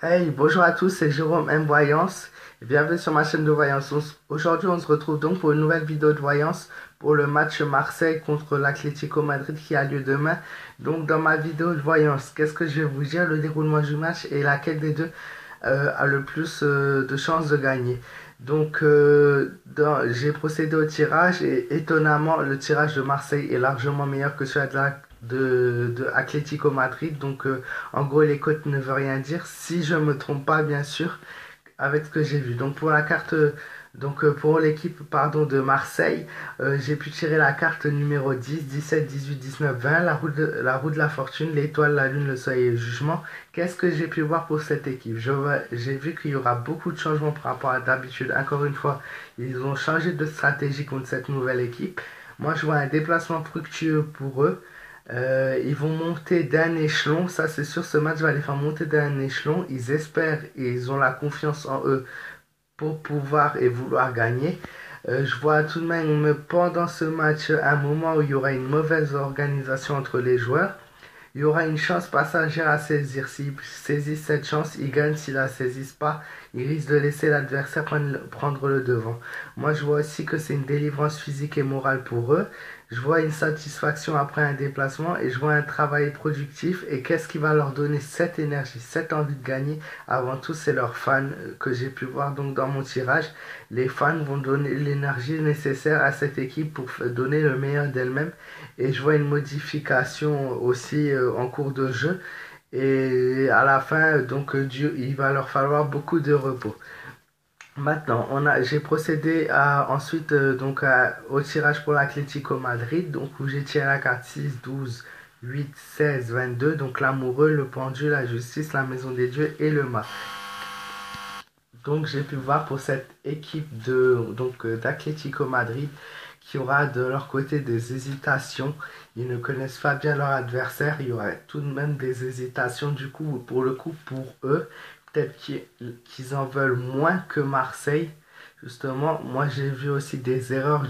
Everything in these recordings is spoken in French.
Hey, bonjour à tous, c'est Jérôme M Voyance et bienvenue sur ma chaîne de voyance. Aujourd'hui, on se retrouve donc pour une nouvelle vidéo de voyance pour le match Marseille contre l'Atlético Madrid qui a lieu demain. Donc, dans ma vidéo de voyance, qu'est-ce que je vais vous dire? Le déroulement du match et laquelle des deux a le plus de chances de gagner. Donc, j'ai procédé au tirage et étonnamment, le tirage de Marseille est largement meilleur que celui de Atlético Madrid. Donc, en gros, les cotes ne veut rien dire. Si je me trompe pas, bien sûr, avec ce que j'ai vu. Donc pour la carte, pour l'équipe pardon de Marseille, j'ai pu tirer la carte numéro 10, 17, 18, 19, 20, la roue de la fortune, l'étoile, la lune, le soleil et le jugement. Qu'est-ce que j'ai pu voir pour cette équipe? J'ai vu qu'il y aura beaucoup de changements par rapport à d'habitude. Encore une fois, ils ont changé de stratégie contre cette nouvelle équipe. Moi, je vois un déplacement fructueux pour eux. Ils vont monter d'un échelon, ça c'est sûr, ce match va les faire monter d'un échelon. Ils espèrent et ils ont la confiance en eux pour pouvoir et vouloir gagner. Je vois tout de même pendant ce match un moment où il y aura une mauvaise organisation entre les joueurs. Il y aura une chance passagère à saisir. S'ils saisissent cette chance, ils gagnent. S'ils la saisissent pas, ils risquent de laisser l'adversaire prendre le devant. Moi, je vois aussi que c'est une délivrance physique et morale pour eux. Je vois une satisfaction après un déplacement et je vois un travail productif. Et qu'est-ce qui va leur donner cette énergie, cette envie de gagner? Avant tout, c'est leurs fans que j'ai pu voir donc dans mon tirage. Les fans vont donner l'énergie nécessaire à cette équipe pour donner le meilleur d'elle-même. Et je vois une modification aussi en cours de jeu. Et à la fin, il va leur falloir beaucoup de repos. Maintenant, j'ai procédé ensuite au tirage pour l'Atlético Madrid, donc où j'ai tiré la carte 6, 12, 8, 16, 22, donc l'amoureux, le pendu, la justice, la maison des dieux et le mât. Donc j'ai pu voir pour cette équipe d'Atlético Madrid qui aura de leur côté des hésitations. Ils ne connaissent pas bien leur adversaire. Il y aura tout de même des hésitations du coup pour le coup pour eux. Peut-être qu'ils en veulent moins que Marseille. Justement, moi j'ai vu aussi des erreurs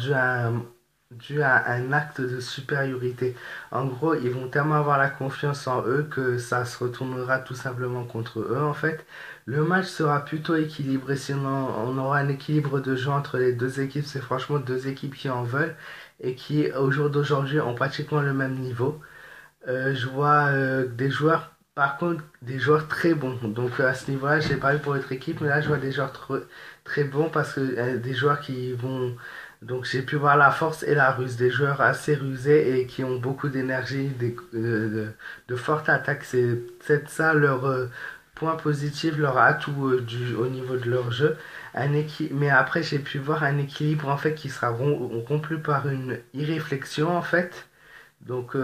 dues à un acte de supériorité. En gros, ils vont tellement avoir la confiance en eux que ça se retournera tout simplement contre eux en fait. Le match sera plutôt équilibré, sinon on aura un équilibre de jeu entre les deux équipes. C'est franchement deux équipes qui en veulent et qui, au jour d'aujourd'hui, ont pratiquement le même niveau. Je vois des joueurs, par contre, des joueurs très bons. Donc à ce niveau-là, je n'ai pas eu pour notre équipe, mais là, je vois des joueurs très bons parce que des joueurs qui vont. Donc j'ai pu voir la force et la ruse, des joueurs assez rusés et qui ont beaucoup d'énergie, de fortes attaques. C'est peut-être ça leur point positif, leur atout au niveau de leur jeu. Mais après, j'ai pu voir un équilibre en fait qui sera rompu par une irréflexion en fait. Donc,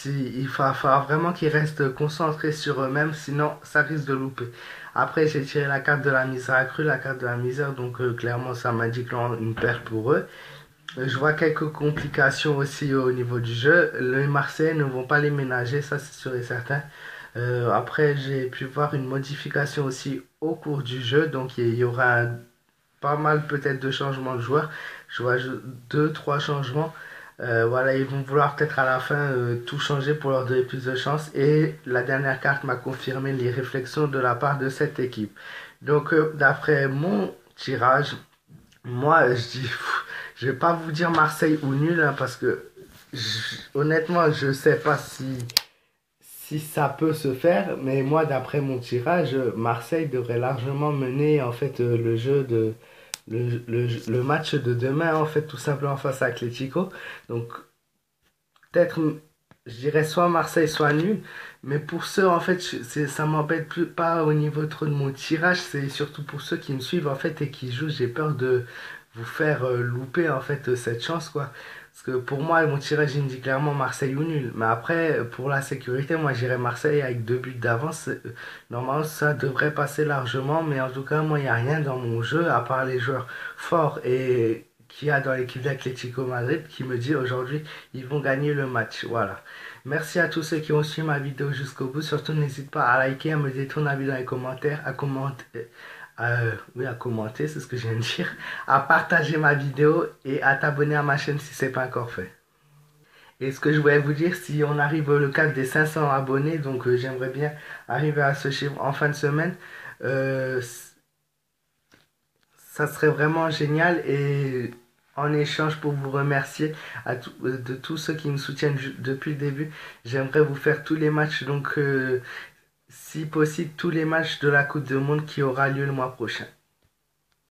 il va falloir vraiment qu'ils restent concentrés sur eux-mêmes, sinon ça risque de louper. Après, j'ai tiré la carte de la misère accrue, la carte de la misère, donc clairement ça m'indique une perte pour eux. Je vois quelques complications aussi au niveau du jeu. Les Marseillais ne vont pas les ménager, ça c'est sûr et certain. Après, j'ai pu voir une modification aussi au cours du jeu, donc il y aura pas mal peut-être de changements de joueurs. Je vois deux, trois changements. Voilà, ils vont vouloir peut-être à la fin tout changer pour leur donner plus de chance. Et la dernière carte m'a confirmé les réflexions de la part de cette équipe. Donc, d'après mon tirage, moi, je vais pas vous dire Marseille ou nul, hein, parce que honnêtement, je sais pas si ça peut se faire, mais moi, d'après mon tirage, Marseille devrait largement mener en fait le match de demain, en fait, tout simplement face à Atlético. Donc, peut-être, je dirais soit Marseille, soit nul. Mais pour ceux, en fait, ça m'embête plus pas au niveau trop de mon tirage. C'est surtout pour ceux qui me suivent, en fait, et qui jouent. J'ai peur de vous faire louper, en fait, cette chance, quoi. Parce que pour moi, mon tirage, il me dit clairement Marseille ou nul. Mais après, pour la sécurité, moi, j'irais Marseille avec 2 buts d'avance. Normalement, ça devrait passer largement. Mais en tout cas, moi, il n'y a rien dans mon jeu, à part les joueurs forts et qu'il y a dans l'équipe d'Atlético Madrid, qui me dit aujourd'hui ils vont gagner le match. Voilà. Merci à tous ceux qui ont suivi ma vidéo jusqu'au bout. Surtout, n'hésite pas à liker, à me dire ton avis dans les commentaires, à commenter. Oui, à commenter, c'est ce que je viens de dire. À partager ma vidéo et à t'abonner à ma chaîne si ce n'est pas encore fait. Et ce que je voulais vous dire, si on arrive le cap des 500 abonnés, donc j'aimerais bien arriver à ce chiffre en fin de semaine, euh, ça serait vraiment génial et en échange pour vous remercier de tous ceux qui me soutiennent depuis le début, j'aimerais vous faire tous les matchs, donc si possible tous les matchs de la Coupe du Monde qui aura lieu le mois prochain.